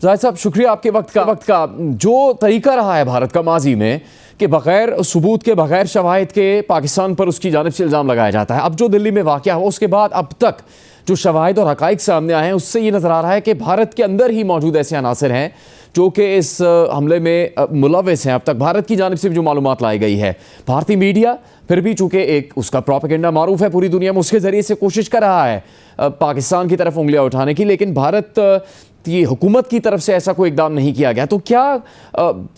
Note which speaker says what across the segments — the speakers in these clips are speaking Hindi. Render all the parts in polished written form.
Speaker 1: जाहिद साहब, शुक्रिया आपके वक्त का जो तरीका रहा है भारत का माजी में कि बगैर सबूत के, बगैर शवाहिद के पाकिस्तान पर उसकी जानिब से इल्ज़ाम लगाया जाता है। अब जो दिल्ली में वाक़या हुआ उसके बाद अब तक जो शवाहिद और हक़ाइक़ सामने आए हैं उससे ये नज़र आ रहा है कि भारत के अंदर ही मौजूद ऐसे अनासर हैं जो कि इस हमले में मुलव्वस हैं। अब तक भारत की जानिब से भी जो मालूमात लाई गई है, भारतीय मीडिया फिर भी चूँकि एक उसका प्रोपेगेंडा मारूफ है पूरी दुनिया में, उसके ज़रिए से कोशिश कर रहा है पाकिस्तान की तरफ उंगलियाँ उठाने की, लेकिन भारत ये हुकूमत की तरफ से ऐसा कोई इकदाम नहीं किया गया। तो क्या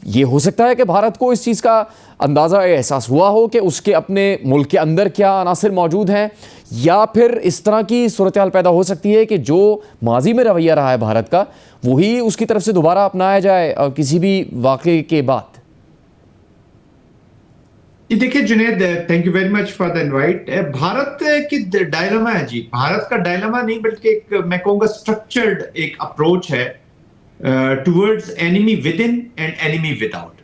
Speaker 1: ये हो सकता है कि भारत को इस चीज़ का अंदाज़ा एहसास हुआ हो कि उसके अपने मुल्क के अंदर क्या अनासर मौजूद हैं, या फिर इस तरह की सूरत हाल पैदा हो सकती है कि जो माजी में रवैया रहा है भारत का वही उसकी तरफ से दोबारा अपनाया जाए किसी भी वाक़े के बाद?
Speaker 2: देखिए Junaid, thank you very much for the invite. Bharat की डायलेमा है जी, भारत का डायलेमा नहीं बल्कि एक मैं कहूँगा स्ट्रक्चर्ड एक अप्रोच है towards enemy with in and enemy without.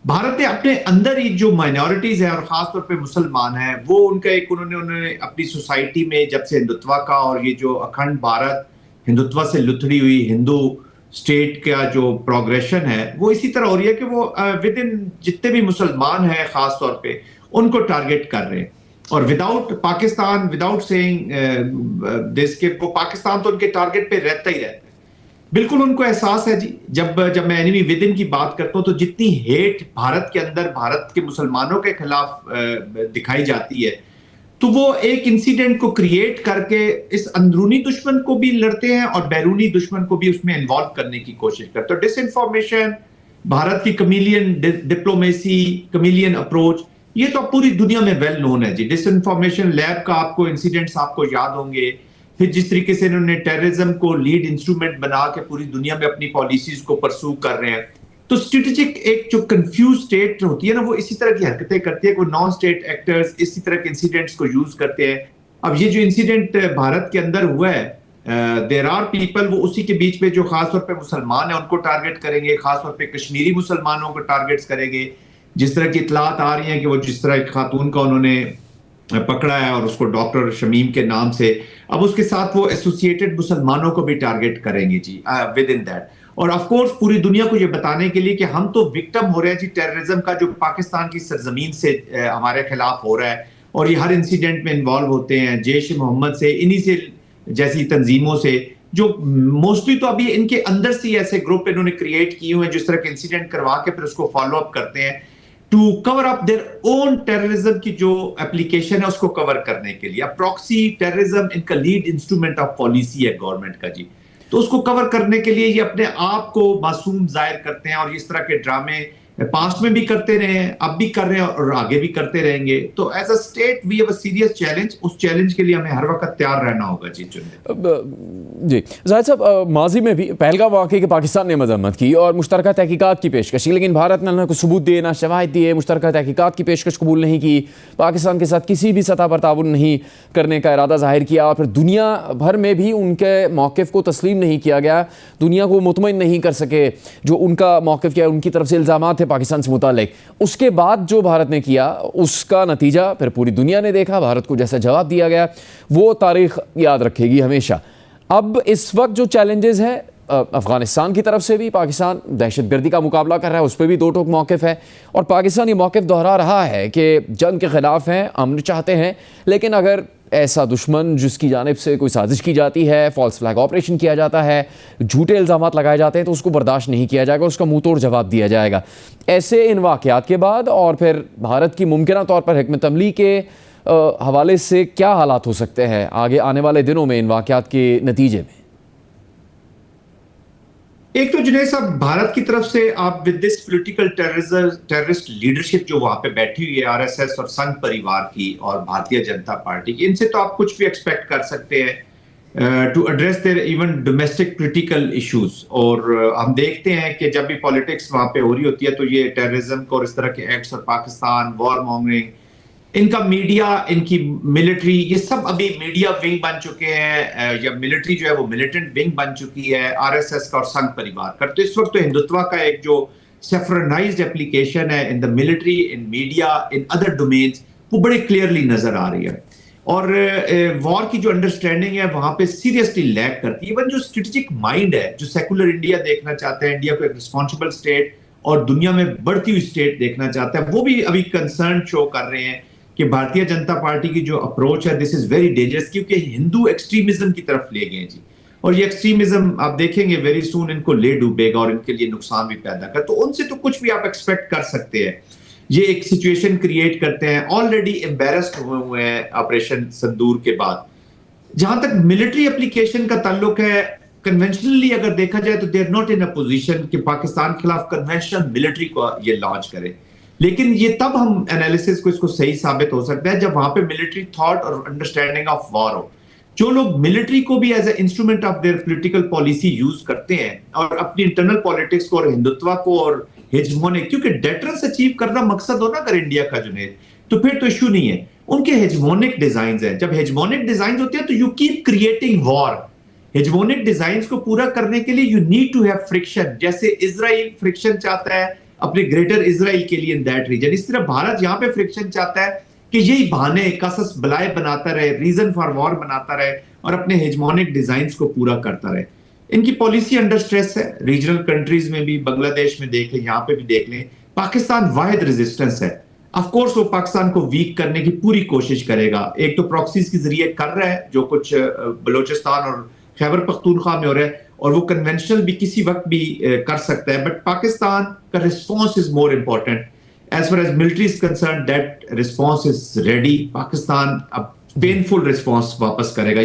Speaker 2: Bharat ने अपने अंदर ही जो माइनॉरिटीज है और खासतौर पे मुसलमान हैं, वो उनका एक उन्होंने अपनी सोसाइटी में जब से हिंदुत्व का और ये जो अखंड भारत हिंदुत्व से लुथड़ी हुई हिंदू स्टेट का जो प्रोग्रेशन है वो इसी तरह हो रही है कि वो विद इन जितने भी मुसलमान हैं खास तौर पे उनको टारगेट कर रहे हैं, और without Pakistan, without saying this के वो पाकिस्तान तो उनके टारगेट पे रहता ही रहता है। बिल्कुल उनको एहसास है जी। जब मैं एनिमी विद इन की बात करता हूँ तो जितनी हेट भारत के अंदर भारत के मुसलमानों के खिलाफ दिखाई जाती है, तो वो एक इंसिडेंट को क्रिएट करके इस अंदरूनी दुश्मन को भी लड़ते हैं और बैरूनी दुश्मन को भी उसमें इन्वॉल्व करने की कोशिश करते हैं। डिसइंफॉर्मेशन, भारत की कमीलियन डिप्लोमेसी, कमीलियन अप्रोच, ये तो पूरी दुनिया में वेल नोन है जी। डिसइंफॉर्मेशन लैब का आपको इंसिडेंट्स आपको याद होंगे, फिर जिस तरीके से इन्होंने टेररिज्म को लीड इंस्ट्रूमेंट बना के पूरी दुनिया में अपनी पॉलिसीज को परसू कर रहे हैं। तो स्ट्रेटेजिक एक जो कंफ्यूज स्टेट होती है ना, वो इसी तरह की हरकतें करती है। कोई नॉन स्टेट एक्टर्स इसी तरह के इंसिडेंट्स को यूज करते हैं। अब ये जो इंसिडेंट भारत के अंदर हुआ है, देयर आर पीपल, वो उसी के बीच में जो खासतौर पे मुसलमान है उनको टारगेट करेंगे, खासतौर पे कश्मीरी मुसलमानों को टारगेट्स करेंगे। जिस तरह की इतलात आ रही हैं कि वो जिस तरह एक खातून का उन्होंने पकड़ा है और उसको डॉक्टर शमीम के नाम से, अब उसके साथ वो एसोसिएटेड मुसलमानों को भी टारगेट करेंगे जी विद इन दैट। और ऑफ कोर्स पूरी दुनिया को ये बताने के लिए कि हम तो विक्टिम हो रहे हैं जी टेररिज्म का, जो पाकिस्तान की सरजमीन से हमारे खिलाफ हो रहा है, और ये हर इंसिडेंट में इन्वॉल्व होते हैं जैश मोहम्मद से, इन्हीं से जैसी तंजीमों से, जो मोस्टली तो अभी इनके अंदर से ऐसे ग्रुप इन्होंने क्रिएट किए हुए हैं जिस तरह के इंसिडेंट करवा के फिर उसको फॉलो अप करते हैं to cover up their own terrorism की जो एप्लीकेशन है उसको कवर करने के लिए। प्रॉक्सी टेररिज्म इनका लीड इंस्ट्रूमेंट ऑफ पॉलिसी है गवर्नमेंट का जी। तो उसको कवर करने के लिए ये अपने आप को मासूम जाहिर करते हैं, और इस तरह के ड्रामे पास्ट में भी करते रहे हैं, अब भी कर रहे हैं और आगे भी करते रहेंगे। तो as a state we have a serious challenge, उस चैलेंज के लिए हमें हर वक्त तैयार रहना होगा जी।
Speaker 1: जी जाहिद साहब, माजी में भी पहलगाम वाक़े के पाकिस्तान ने मजम्मत की और मुश्तरका तहकीकात की पेशकश की, लेकिन भारत ने ना कोई सबूत दिए ना शवाहिद दिए, मुश्तरका तहकीकात की पेशकश कबूल नहीं की, पाकिस्तान के साथ किसी भी सतह पर ताउन नहीं करने का इरादा जाहिर किया, और फिर दुनिया भर में भी उनके मौक़िफ़ को तस्लीम नहीं किया गया, दुनिया को मुतमईन नहीं कर सके जो उनका मौक़िफ़ क्या उनकी तरफ से इल्ज़ामात थे पाकिस्तान से मुतालिक। उसके बाद जो भारत ने किया उसका नतीजा फिर पूरी दुनिया ने देखा, भारत को जैसा जवाब दिया गया वो तारीख याद रखेगी हमेशा। अब इस वक्त जो चैलेंजेस हैं अफगानिस्तान की तरफ से भी, पाकिस्तान दहशतगर्दी का मुकाबला कर रहा है, उस पर भी दो टोक मौक़िफ़ है, और पाकिस्तान ये मौक़िफ़ दोहरा रहा है कि जंग के ख़िलाफ़ हैं, अमन चाहते हैं, लेकिन अगर ऐसा दुश्मन जिसकी जानिब से कोई साजिश की जाती है, फॉल्स फ्लैग ऑपरेशन किया जाता है, झूठे इल्ज़ामात लगाए जाते हैं, तो उसको बर्दाश्त नहीं किया जाएगा, उसका मुंह तोड़ जवाब दिया जाएगा। ऐसे इन वाक़यात के बाद और फिर भारत की मुमकिना तौर पर हिकमत अमली के हवाले से क्या हालात हो सकते हैं आगे आने वाले दिनों में इन वाक़यात के नतीजे में?
Speaker 2: एक तो जुनैद साहब, भारत की तरफ से आप with this political terrorist leadership जो वहां पे बैठी हुई है, आरएसएस और संघ परिवार की और भारतीय जनता पार्टी की, इनसे तो आप कुछ भी एक्सपेक्ट कर सकते हैं to address their even domestic political issues. और हम देखते हैं कि जब भी पॉलिटिक्स वहां पे हो रही होती है तो ये टेररिज्म को और इस तरह के एक्ट्स और पाकिस्तान वॉर मॉन्गरिंग, इनका मीडिया, इनकी मिलिट्री, ये सब अभी मीडिया विंग बन चुके हैं, या मिलिट्री जो है वो मिलिटेंट विंग बन चुकी है आरएसएस का और संघ परिवार का। तो इस वक्त तो हिंदुत्व का एक जो सेफ्रनाइज्ड एप्लीकेशन है in the military, in media, in other domains, वो बड़े क्लियरली नजर आ रही है। और वॉर की जो अंडरस्टैंडिंग है वहां पे सीरियसली लैग करती है। इवन जो स्ट्रेटेजिक माइंड है, जो सेकुलर इंडिया देखना चाहते हैं, इंडिया को एक रिस्पॉन्सिबल स्टेट और दुनिया में बढ़ती हुई स्टेट देखना चाहता है, वो भी अभी कंसर्न शो कर रहे हैं कि भारतीय जनता पार्टी की जो अप्रोच है दिस इज वेरी डेंजरस, क्योंकि हिंदू एक्सट्रीमिज्म की तरफ ले गए जी। और ये एक्सट्रीमिज्म आप देखेंगे वेरी सून इनको ले डूबेगा और इनके लिए नुकसान भी पैदा कर, तो उनसे तो कुछ भी आप एक्सपेक्ट कर सकते हैं। ये एक सिचुएशन क्रिएट करते हैं, ऑलरेडी एम्बेरस्ड हुए हैं ऑपरेशन सिंदूर के बाद। जहां तक मिलिट्री एप्लीकेशन का ताल्लुक है, कन्वेंशनली अगर देखा जाए तो they are not in a position कि पाकिस्तान के खिलाफ कन्वेंशनल मिलिट्री को ये लॉन्च करे। लेकिन ये तब हम एनालिसिस को इसको सही साबित हो सकता है जब वहां पे मिलिट्री थॉट और अंडरस्टैंडिंग ऑफ वॉर हो। जो लोग मिलिट्री को भी as a instrument of their political policy use करते हैं और अपनी इंटरनल पॉलिटिक्स को और हिंदुत्व को और हेजमोनिक, क्योंकि डेटरेंस अचीव करना मकसद हो ना अगर इंडिया का जुनेद, तो फिर तो इशू नहीं है। उनके हेजमोनिक डिजाइन है, जब हेजमोनिक डिजाइन होते हैं तो you keep creating war. Hegemonic design को पूरा करने के लिए you need to have friction, जैसे इजराइल फ्रिक्शन चाहता है अपने ग्रेटर इजराइल के लिए इन दैट रीजन, इस तरह भारत यहां पे फ्रिक्शन चाहता है कि यही बहाने कसस बलाए बनाता रहे, रीजन फॉर वॉर बनाता रहे और अपने हेजमोनिक डिजाइन्स को पूरा करता रहे। इनकी पॉलिसी अंडर स्ट्रेस है, रीजनल कंट्रीज में भी, बांग्लादेश में देख लें, यहाँ पे भी देख लें। पाकिस्तान वाहिद रेजिस्टेंस है। ऑफ कोर्स वो पाकिस्तान को वीक करने की पूरी कोशिश करेगा, एक तो प्रॉक्सीज के जरिए कर रहा है जो कुछ बलोचिस्तान और खैबर पख्तूनख्वा में हो रहा है, और वो कन्वेंशनल भी किसी वक्त भी कर सकता है, बट पाकिस्तान का response is more important. As far as military is concern, that response is ready. Pakistan अब पेनफुल रिस्पॉन्स वापस करेगा।